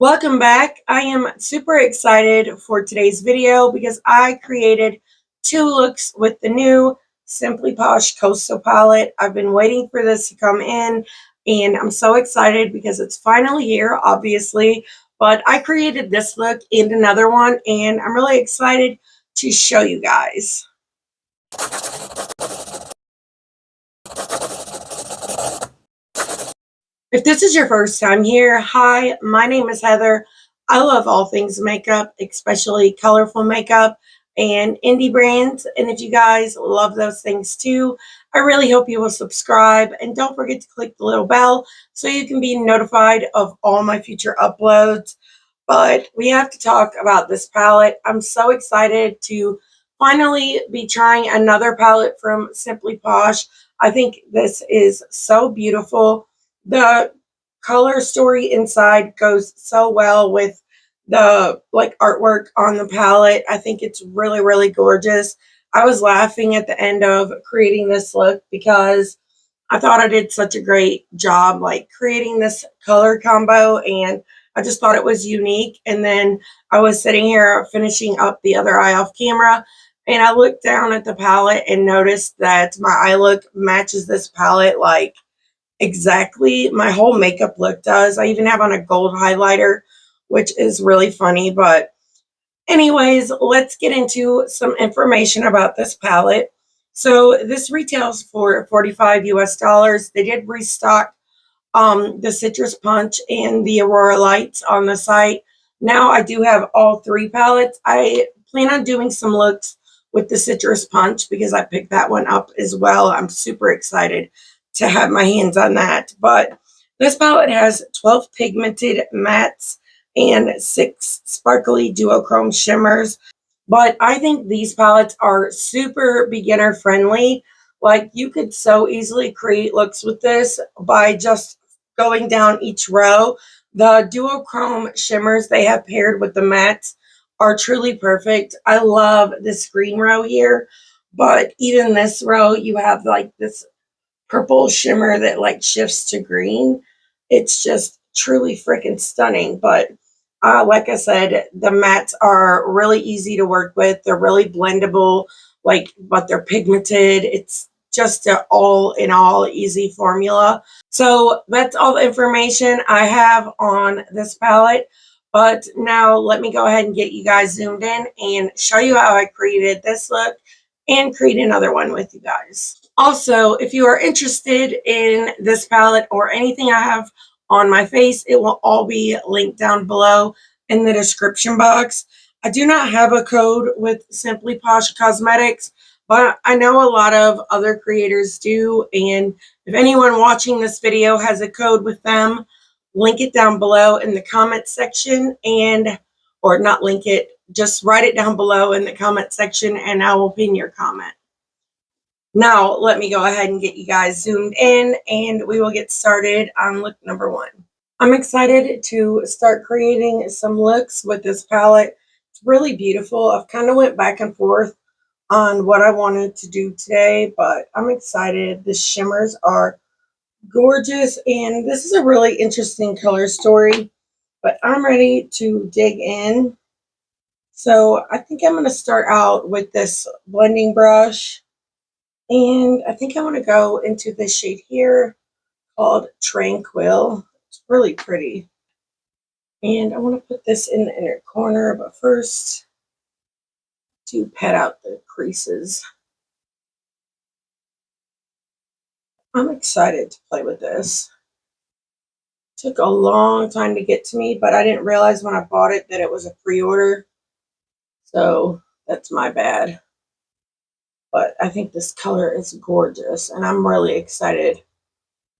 Welcome back. I am super excited for today's video because I created two looks with the new Simply Posh Coastal palette. I've been waiting for this to come in and I'm so excited because it's finally here, obviously. But I created this look and another one and I'm really excited to show you guys. If this is your first time here, hi, my name is Heather. I love all things makeup, especially colorful makeup and indie brands. And if you guys love those things too, I really hope you will subscribe and don't forget to click the little bell so you can be notified of all my future uploads. But we have to talk about this palette. I'm so excited to finally be trying another palette from Simply Posh. I think this is so beautiful. The color story inside goes so well with the artwork on the palette. I think it's really, really gorgeous. I was laughing at the end of creating this look because I thought I did such a great job creating this color combo, and I just thought it was unique. And then I was sitting here finishing up the other eye off camera and I looked down at the palette and noticed that my eye look matches this palette exactly. My whole makeup look does. I even have on a gold highlighter, which is really funny. But anyways, let's get into some information about this palette. So this retails for 45 US dollars. They did restock the Citrus Punch and the Aurora Lights on the site. Now I do have all three palettes. I plan on doing some looks with the Citrus Punch because I picked that one up as well. I'm super excited to have my hands on that. But this palette has 12 pigmented mattes and 6 sparkly duochrome shimmers. But I think these palettes are super beginner friendly. Like, you could so easily create looks with this by just going down each row. The duochrome shimmers they have paired with the mattes are truly perfect. I love this green row here, but even this row, you have this purple shimmer that shifts to green. It's just truly freaking stunning. But like I said, the mattes are really easy to work with. They're really blendable, but they're pigmented. It's just an all in all easy formula. So that's all the information I have on this palette. But now let me go ahead and get you guys zoomed in and show you how I created this look and create another one with you guys. Also, if you are interested in this palette or anything I have on my face, it will all be linked down below in the description box. I do not have a code with Simply Posh Cosmetics, but I know a lot of other creators do. And if anyone watching this video has a code with them, link it down below in the comment section, or not link it, just write it down below in the comment section and I will pin your comment. Now, let me go ahead and get you guys zoomed in and we will get started on look number one. I'm excited to start creating some looks with this palette. It's really beautiful. I've kind of went back and forth on what I wanted to do today, but I'm excited. The shimmers are gorgeous and this is a really interesting color story, but I'm ready to dig in. So I think I'm going to start out with this blending brush. And I think I want to go into this shade here called Tranquil. It's really pretty. And I want to put this in the inner corner, but first to pat out the creases. I'm excited to play with this. It took a long time to get to me, but I didn't realize when I bought it that it was a pre-order. So that's my bad. But I think this color is gorgeous and I'm really excited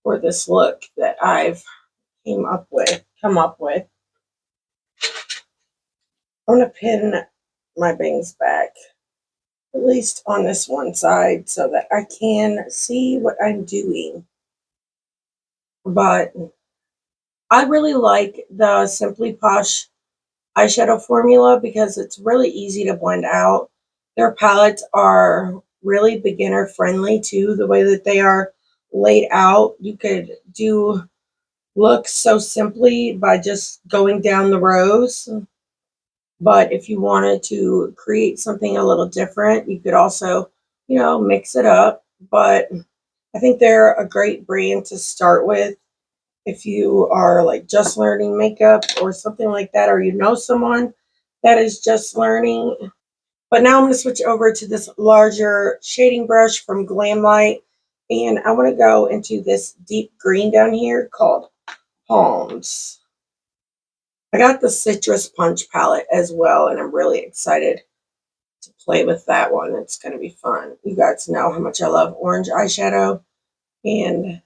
for this look that I've come up with. I'm going to pin my bangs back, at least on this one side, so that I can see what I'm doing. But I really like the Simply Posh eyeshadow formula because it's really easy to blend out. Their palettes are really beginner friendly too, the way that they are laid out. You could do look so simply by just going down the rows. But if you wanted to create something a little different, you could also, you know, mix it up. But I think they're a great brand to start with if you are like just learning makeup or something like that, or you know someone that is just learning. But now I'm going to switch over to this larger shading brush from Glamlight, and I want to go into this deep green down here called Palms. I got the Citrus Punch palette as well, and I'm really excited to play with that one. It's going to be fun. You guys know how much I love orange eyeshadow, and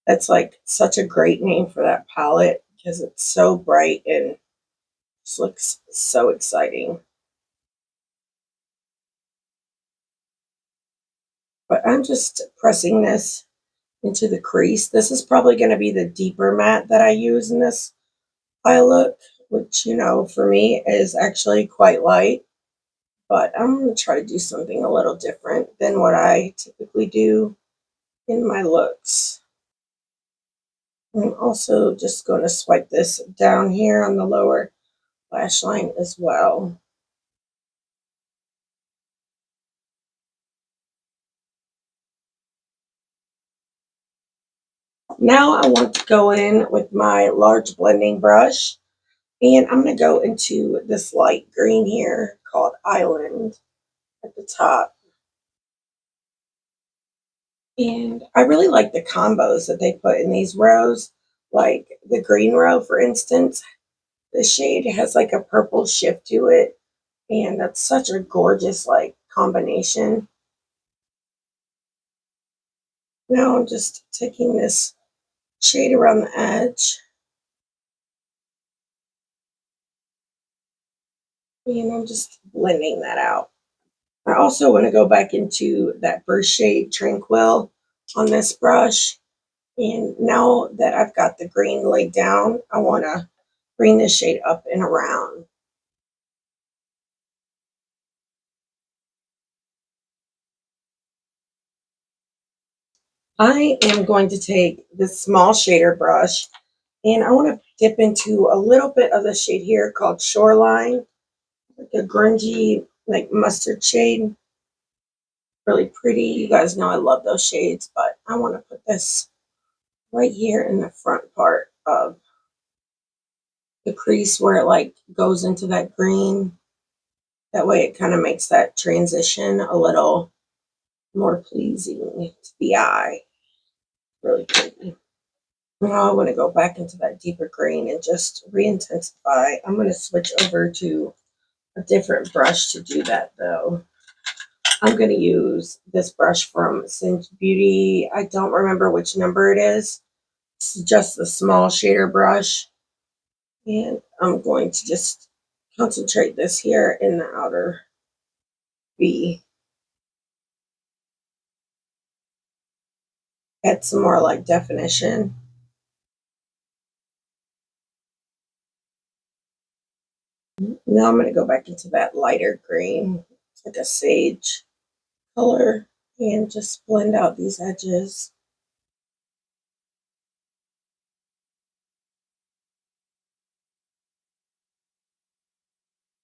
that's like such a great name for that palette because it's so bright and just looks so exciting. But I'm just pressing this into the crease. This is probably going to be the deeper matte that I use in this eye look, which, you know, for me is actually quite light. But I'm going to try to do something a little different than what I typically do in my looks. I'm also just going to swipe this down here on the lower lash line as well. Now I want to go in with my large blending brush, and I'm going to go into this light green here called Island at the top. And I really like the combos that they put in these rows, like the green row, for instance. The shade has like a purple shift to it, and that's such a gorgeous like combination. Now I'm just taking this shade around the edge, and I'm just blending that out. I also want to go back into that first shade, Tranquil, on this brush. And now that I've got the green laid down, I want to bring this shade up and around. I am going to take this small shader brush, and I want to dip into a little bit of the shade here called Shoreline, like a grungy, like mustard shade. Really pretty. You guys know I love those shades, but I want to put this right here in the front part of the crease where it like goes into that green. That way it kind of makes that transition a little more pleasing to the eye. Really pretty. Now I want to go back into that deeper green and just re-intensify. I'm going to switch over to a different brush to do that though. I'm going to use this brush from Singe Beauty. I don't remember which number it is. It's just the small shader brush. And I'm going to just concentrate this here in the outer V. Add some more like definition. Now I'm going to go back into that lighter green. It's like a sage color, and just blend out these edges.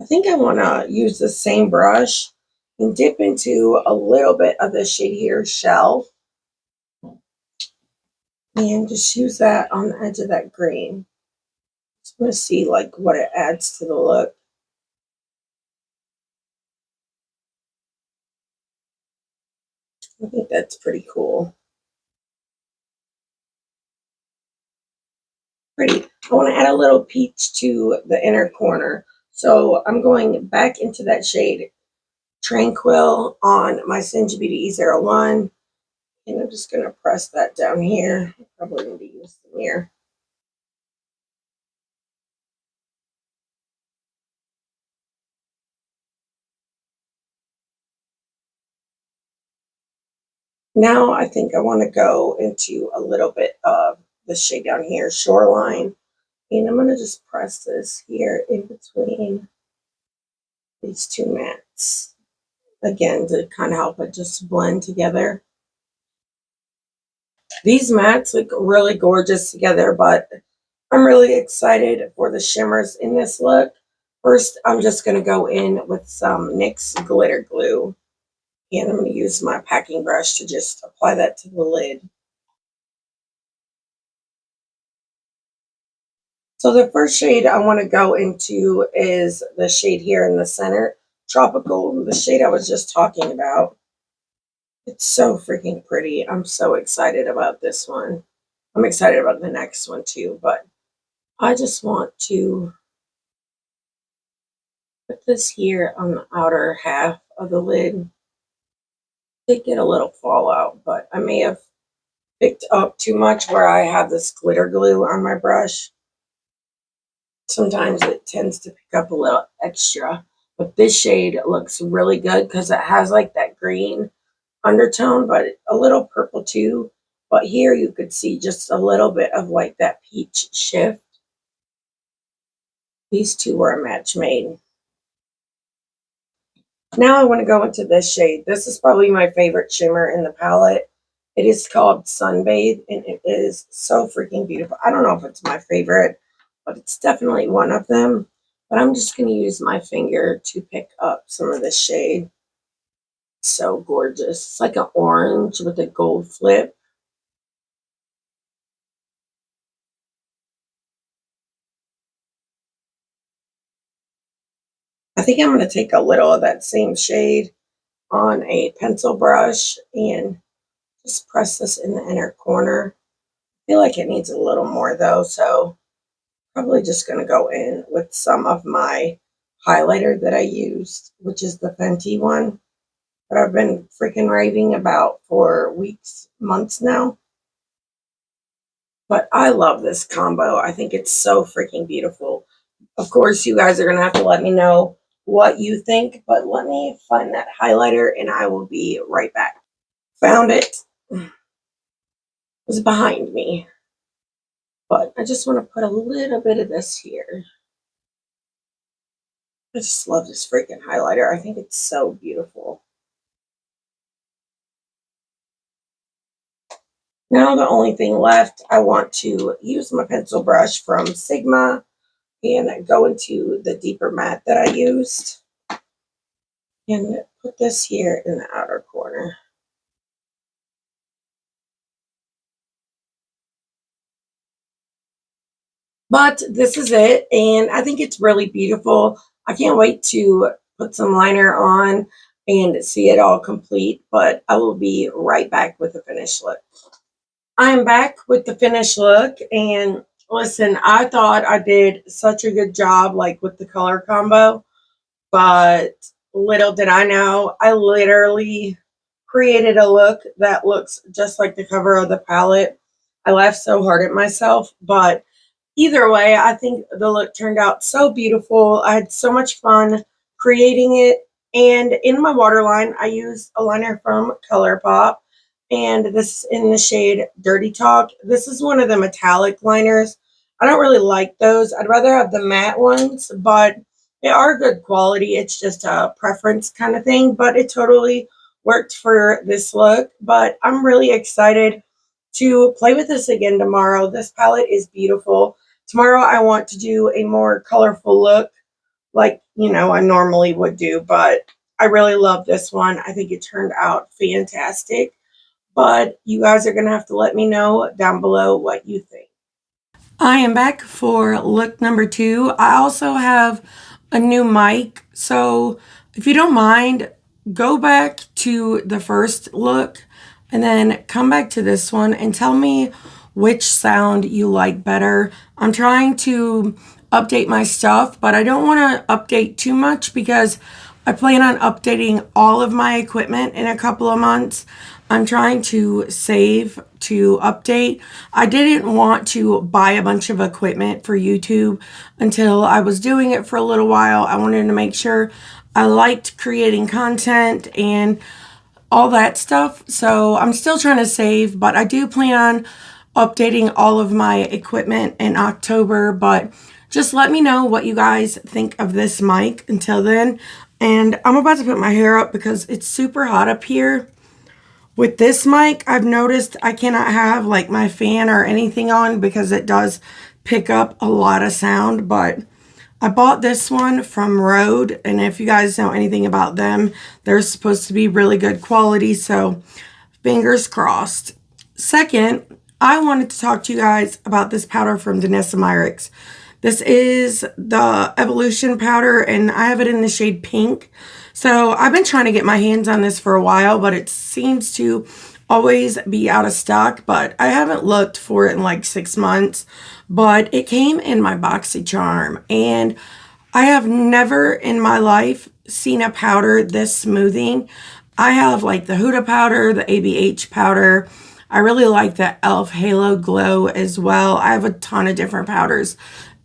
I think I want to use the same brush and dip into a little bit of the shade here, Shell, and just use that on the edge of that green. Just want to see like what it adds to the look. I think that's pretty cool. Pretty. I want to add a little peach to the inner corner. So I'm going back into that shade Tranquil on my Singe Beauty E01. And I'm just going to press that down here. I probably need to use the mirror. Now I think I want to go into a little bit of the shade down here, Shoreline. And I'm going to just press this here in between these two mattes. Again, to kind of help it just blend together. These mattes look really gorgeous together, but I'm really excited for the shimmers in this look. First, I'm just going to go in with some NYX glitter glue. And I'm going to use my packing brush to just apply that to the lid. So the first shade I want to go into is the shade here in the center, Tropical, the shade I was just talking about. It's so freaking pretty. I'm so excited about this one. I'm excited about the next one too, but I just want to put this here on the outer half of the lid. Did get a little fallout, but I may have picked up too much where I have this glitter glue on my brush. Sometimes it tends to pick up a little extra, but this shade looks really good because it has like that green undertone, but a little purple too. But here you could see just a little bit of like that peach shift. These two were a match made. Now I want to go into this shade. This is probably my favorite shimmer in the palette. It is called Sunbathe, and it is so freaking beautiful. I don't know if it's my favorite, but it's definitely one of them. But I'm just going to use my finger to pick up some of this shade. So gorgeous. It's like an orange with a gold flip. I think I'm going to take a little of that same shade on a pencil brush and just press this in the inner corner. I feel like it needs a little more though, so probably just going to go in with some of my highlighter that I used, which is the Fenty one that I've been freaking raving about for weeks, months now. But I love this combo. I think it's so freaking beautiful. Of course, you guys are going to have to let me know what you think, but let me find that highlighter and I will be right back. Found it. It was behind me. But I just want to put a little bit of this here. I just love this freaking highlighter. I think it's so beautiful. Now the only thing left, I want to use my pencil brush from Sigma and go into the deeper matte that I used and put this here in the outer corner. But this is it, and I think it's really beautiful. I can't wait to put some liner on and see it all complete, but I will be right back with the finished look. I'm back with the finished look, and listen, I thought I did such a good job like with the color combo, but little did I know, I literally created a look that looks just like the cover of the palette. I laughed so hard at myself, but either way, I think the look turned out so beautiful. I had so much fun creating it. And in my waterline, I used a liner from ColourPop. And this is in the shade Dirty Talk. This is one of the metallic liners. I don't really like those. I'd rather have the matte ones, but they are good quality. It's just a preference kind of thing. But it totally worked for this look. But I'm really excited to play with this again tomorrow. This palette is beautiful. Tomorrow I want to do a more colorful look like, you know, I normally would do, but I really love this one. I think it turned out fantastic. But you guys are going to have to let me know down below what you think. I am back for look number 2. I also have a new mic. So if you don't mind, go back to the first look and then come back to this one and tell me which sound you like better. I'm trying to update my stuff, but I don't want to update too much because I plan on updating all of my equipment in a couple of months. I'm trying to save to update. I didn't want to buy a bunch of equipment for YouTube until I was doing it for a little while. I wanted to make sure I liked creating content and all that stuff. So I'm still trying to save, but I do plan on updating all of my equipment in October. But just let me know what you guys think of this mic until then. And I'm about to put my hair up because it's super hot up here. With this mic, I've noticed I cannot have like my fan or anything on because it does pick up a lot of sound, but I bought this one from Rode, and if you guys know anything about them, they're supposed to be really good quality, so fingers crossed. Second, I wanted to talk to you guys about this powder from DANESSA MYRICKS. This is the Evolution powder, and I have it in the shade pink. So I've been trying to get my hands on this for a while, but it seems to always be out of stock, but I haven't looked for it in like 6 months. But it came in my BoxyCharm, and I have never in my life seen a powder this smoothing. I have like the Huda powder, the ABH powder. I really like the e.l.f. Halo Glow as well. I have a ton of different powders,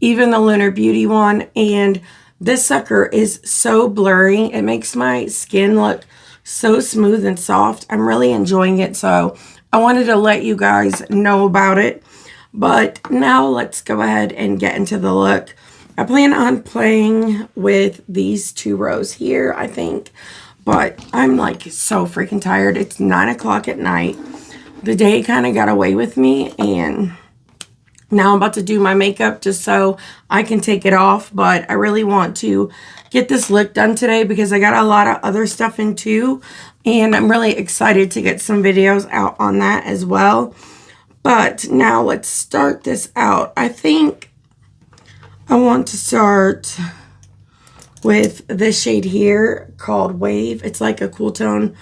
even the Lunar Beauty one, and this sucker is so blurry. It makes my skin look so smooth and soft. I'm really enjoying it, so I wanted to let you guys know about it. But now let's go ahead and get into the look. I plan on playing with these 2 rows here, I think, but I'm like so freaking tired. It's 9 o'clock at night. The day kind of got away with me, and now I'm about to do my makeup just so I can take it off, but I really want to get this look done today because I got a lot of other stuff in too, and I'm really excited to get some videos out on that as well. But now let's start this out. I think I want to start with this shade here called Wave. It's like a cool tone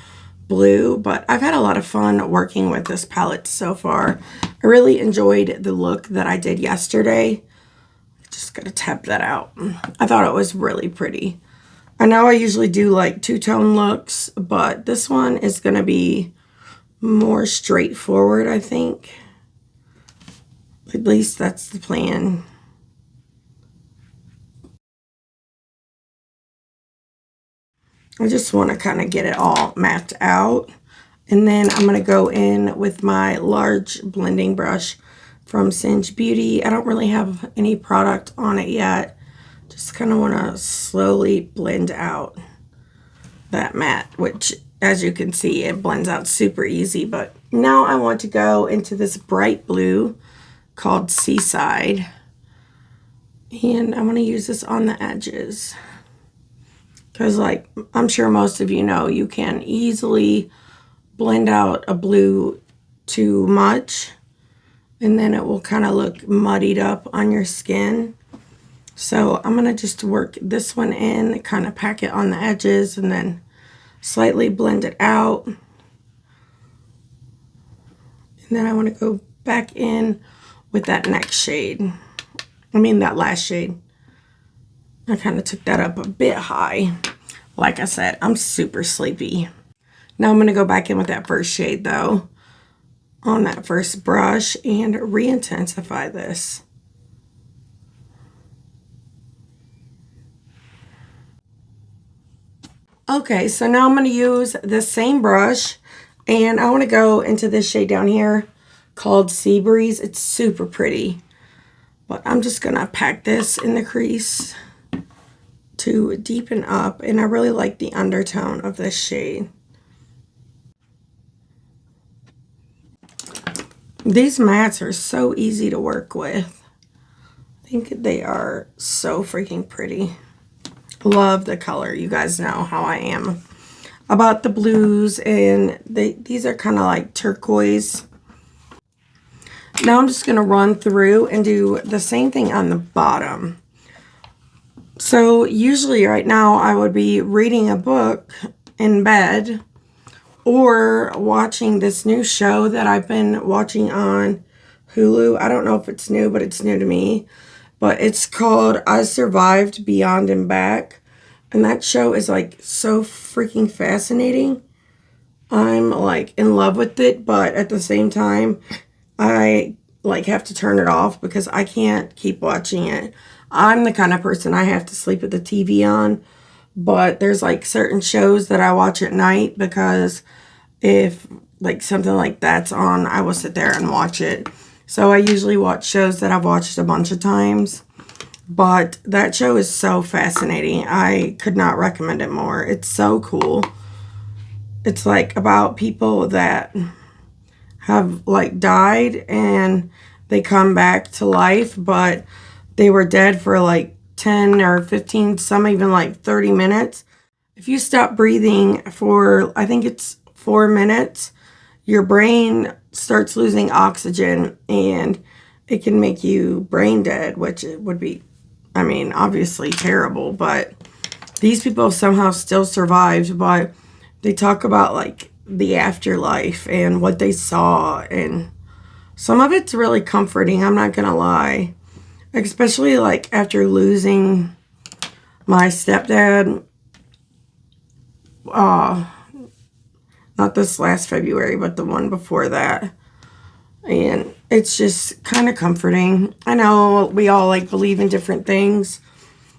blue, but I've had a lot of fun working with this palette so far. I really enjoyed the look that I did yesterday. Just gotta tap that out. I thought it was really pretty. I know I usually do like 2-tone looks, but this one is gonna be more straightforward, I think. At least that's the plan. I just want to kind of get it all mapped out. And then I'm going to go in with my large blending brush from Singe Beauty. I don't really have any product on it yet. Just kind of want to slowly blend out that matte, which as you can see, it blends out super easy. But now I want to go into this bright blue called Seaside. And I'm going to use this on the edges. Because like I'm sure most of you know, you can easily blend out a blue too much, and then it will kind of look muddied up on your skin. So I'm going to just work this one in, kind of pack it on the edges, and then slightly blend it out. And then I want to go back in with that next shade. I mean that last shade. I kind of took that up a bit high. Like I said, I'm super sleepy. Now I'm going to go back in with that first shade though, on that first brush, and re-intensify this. Okay, so now I'm going to use the same brush, and I want to go into this shade down here called Sea Breeze. It's super pretty, but I'm just going to pack this in the crease to deepen up, and I really like the undertone of this shade. These mattes are so easy to work with. I think they are so freaking pretty. Love the color. You guys know how I am about the blues, and these are kind of like turquoise. Now I'm just going to run through and do the same thing on the bottom. So usually right now I would be reading a book in bed or watching this new show that I've been watching on Hulu. I don't know if it's new, but it's new to me. But it's called I Survived Beyond and Back. And that show is like so freaking fascinating. I'm like in love with it, but at the same time, I like have to turn it off because I can't keep watching it. I'm the kind of person I have to sleep with the TV on, but there's like certain shows that I watch at night because if like something like that's on, I will sit there and watch it. So I usually watch shows that I've watched a bunch of times, but that show is so fascinating. I could not recommend it more. It's so cool. it's like about people that have like died and they come back to life, but they were dead for like 10 or 15, some even like 30 minutes. If you stop breathing for, I think it's 4 minutes, your brain starts losing oxygen and it can make you brain dead, which it would be, I mean, obviously terrible, but these people somehow still survived. But they talk about like the afterlife and what they saw, and some of it's really comforting, I'm not gonna lie, especially like after losing my stepdad, not this last February, but the one before that. And it's just kind of comforting. I know we all like believe in different things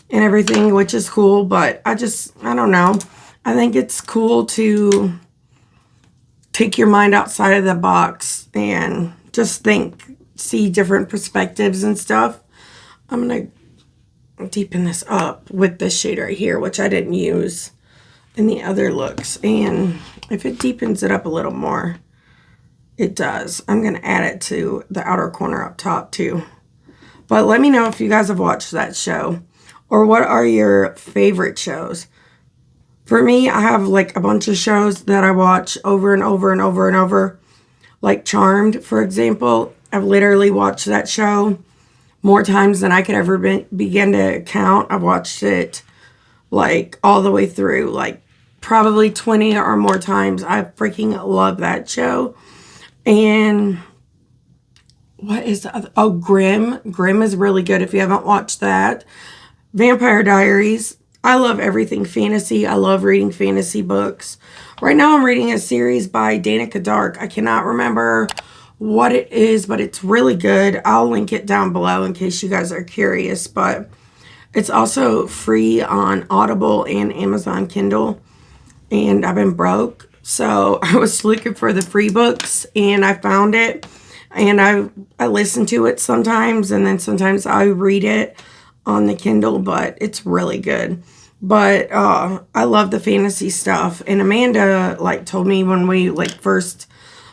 and everything, which is cool, but I don't know. I think it's cool to take your mind outside of the box and just think, see different perspectives and stuff. I'm going to deepen this up with this shade right here, which I didn't use in the other looks. And if it deepens it up a little more, it does. I'm going to add it to the outer corner up top too. But let me know if you guys have watched that show, or what are your favorite shows. For me, I have like a bunch of shows that I watch over and over and over and over. Like Charmed, for example. I've literally watched that show more times than I could ever begin to count. I've watched it like all the way through, like probably 20 or more times. I freaking love that show. And what is the other? Oh, Grimm. Grimm is really good if you haven't watched that. Vampire Diaries. I love everything fantasy. I love reading fantasy books. Right now I'm reading a series by Danica Dark. I cannot remember what it is, but it's really good. I'll link it down below in case you guys are curious. But it's also free on Audible and Amazon Kindle. And I've been broke, so I was looking for the free books and I found it. And I listen to it sometimes, and then sometimes I read it on the Kindle, but it's really good. But I love the fantasy stuff. And Amanda like told me when we like first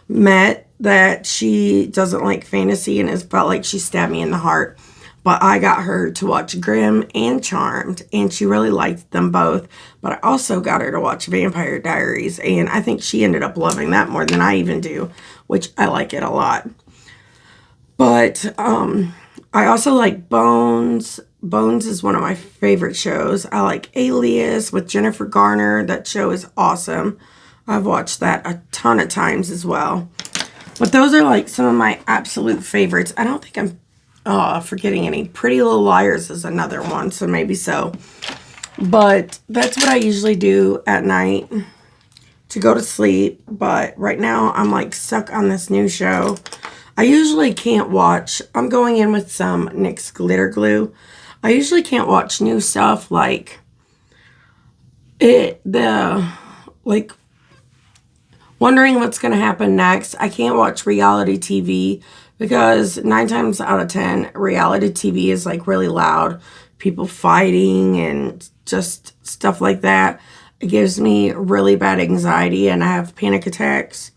met that she doesn't like fantasy, and it felt like she stabbed me in the heart. But I got her to watch Grimm and Charmed, and she really liked them both. But I also got her to watch Vampire Diaries, and I think she ended up loving that more than I even do, which I like it a lot. But I also like Bones. Bones is one of my favorite shows. I like Alias with Jennifer Garner. That show is awesome. I've watched that a ton of times as well. But those are like some of my absolute favorites. I don't think I'm forgetting any. Pretty Little Liars is another one, so maybe so. But that's what I usually do at night to go to sleep. But right now I'm like stuck on this new show. I usually can't watch. I'm going in with some NYX glitter glue. I usually can't watch new stuff like wondering what's going to happen next. I can't watch reality TV because 9 times out of 10, reality TV is like really loud. People fighting and just stuff like that. It gives me really bad anxiety and I have panic attacks.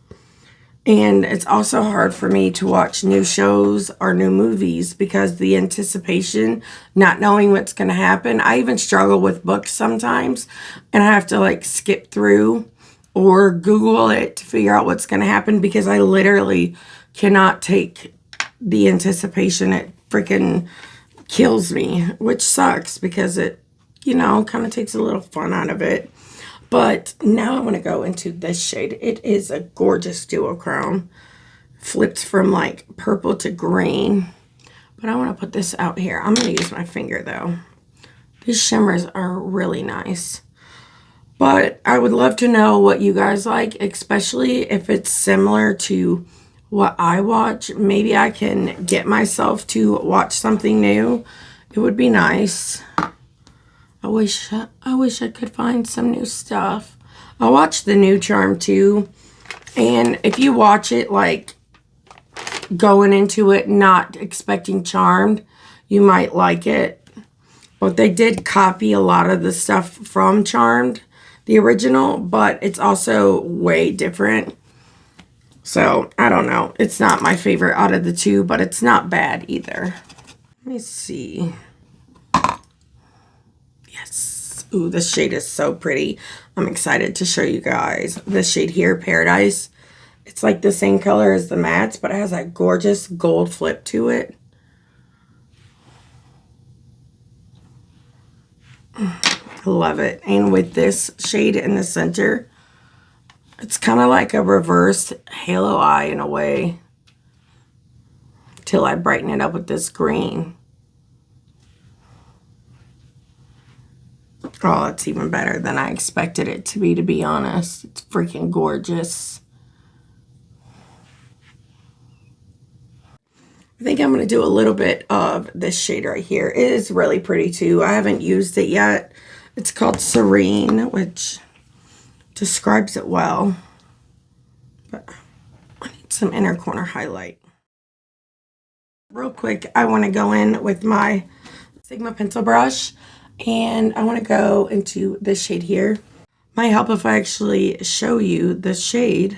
And it's also hard for me to watch new shows or new movies because the anticipation, not knowing what's going to happen. I even struggle with books sometimes, and I have to like skip through or Google it to figure out what's going to happen because I literally cannot take the anticipation. It freaking kills me, which sucks because it, you know, kind of takes a little fun out of it. But now I want to go into this shade. It is a gorgeous duochrome. Flipped from like purple to green. But I want to put this out here. I'm going to use my finger though. These shimmers are really nice. But I would love to know what you guys like, especially if it's similar to what I watch. Maybe I can get myself to watch something new. It would be nice. I wish I could find some new stuff. I watched the new Charm too. And if you watch it like going into it not expecting Charmed, you might like it. But they did copy a lot of the stuff from Charmed. the original, but it's also way different. So, I don't know. It's not my favorite out of the two, but it's not bad either. Let me see. Yes. Ooh, this shade is so pretty. I'm excited to show you guys. This shade here, Paradise. It's like the same color as the mattes, but it has that gorgeous gold flip to it. I love it. And with this shade in the center, it's kind of like a reverse halo eye in a way. Till I brighten it up with this green. Oh, it's even better than I expected it to be honest. It's freaking gorgeous. I think I'm going to do a little bit of this shade right here. It is really pretty too. I haven't used it yet. It's called Serene, which describes it well. But I need some inner corner highlight. Real quick, I want to go in with my Sigma pencil brush. And I want to go into this shade here. Might help if I actually show you the shade.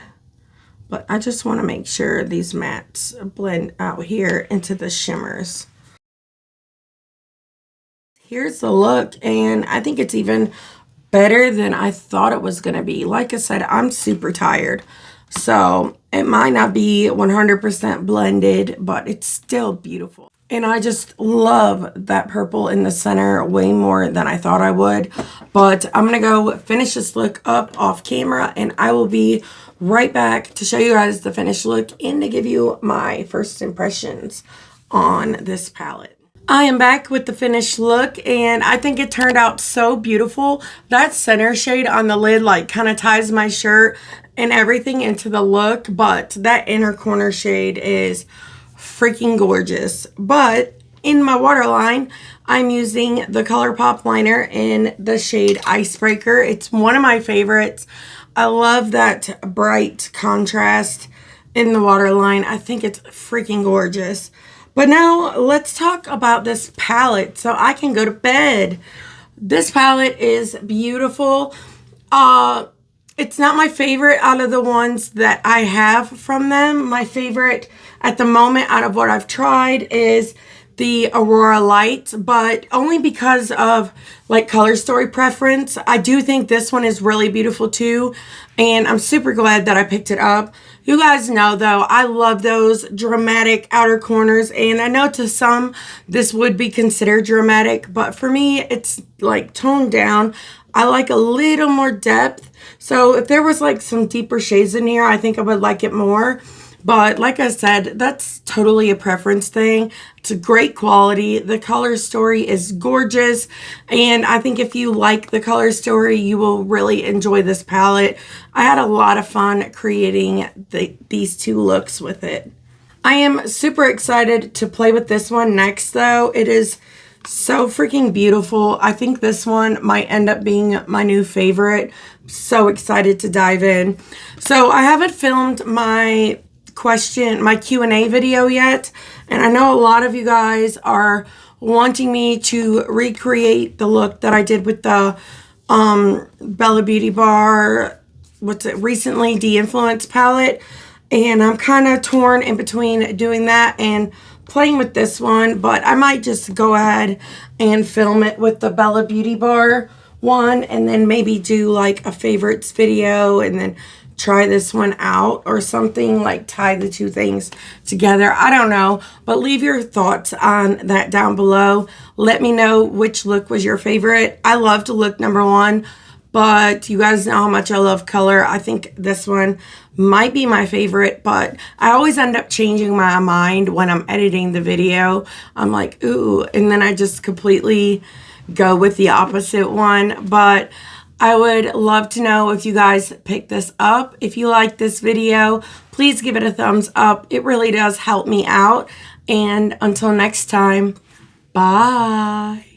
But I just want to make sure these mattes blend out here into the shimmers. Here's the look, and I think it's even better than I thought it was going to be. Like I said, I'm super tired. So it might not be 100% blended, but it's still beautiful. And I just love that purple in the center way more than I thought I would. But I'm going to go finish this look up off camera, and I will be right back to show you guys the finished look and to give you my first impressions on this palette. I am back with the finished look, and I think it turned out so beautiful. That center shade on the lid like kind of ties my shirt and everything into the look, but that inner corner shade is freaking gorgeous. But in my waterline, I'm using the ColourPop liner in the shade Icebreaker. It's one of my favorites. I love that bright contrast in the waterline. I think it's freaking gorgeous. But now let's talk about this palette so I can go to bed. This palette is beautiful. It's not my favorite out of the ones that I have from them. My favorite at the moment out of what I've tried is the Aurora Light, but only because of like color story preference. I do think this one is really beautiful too, and I'm super glad that I picked it up. You guys know though, I love those dramatic outer corners, and I know to some this would be considered dramatic, but for me it's like toned down. I like a little more depth, so if there was like some deeper shades in here, I think I would like it more. But like I said, that's totally a preference thing. It's a great quality. The color story is gorgeous. And I think if you like the color story, you will really enjoy this palette. I had a lot of fun creating these two looks with it. I am super excited to play with this one next though. It is so freaking beautiful. I think this one might end up being my new favorite. So excited to dive in. So I haven't filmed my Q&A video yet, and I know a lot of you guys are wanting me to recreate the look that I did with the Bella Beauty Bar recently de-influenced palette, and I'm kind of torn in between doing that and playing with this one, but I might just go ahead and film it with the Bella Beauty Bar one, and then maybe do like a favorites video and then try this one out or something, like tie the two things together. I don't know, but leave your thoughts on that down below. Let me know which look was your favorite. I loved look number one, but you guys know how much I love color. I think this one might be my favorite, but I always end up changing my mind when I'm editing the video. I'm like, ooh, and then I just completely go with the opposite one. But I would love to know if you guys pick this up. If you like this video, please give it a thumbs up. It really does help me out. And until next time, bye.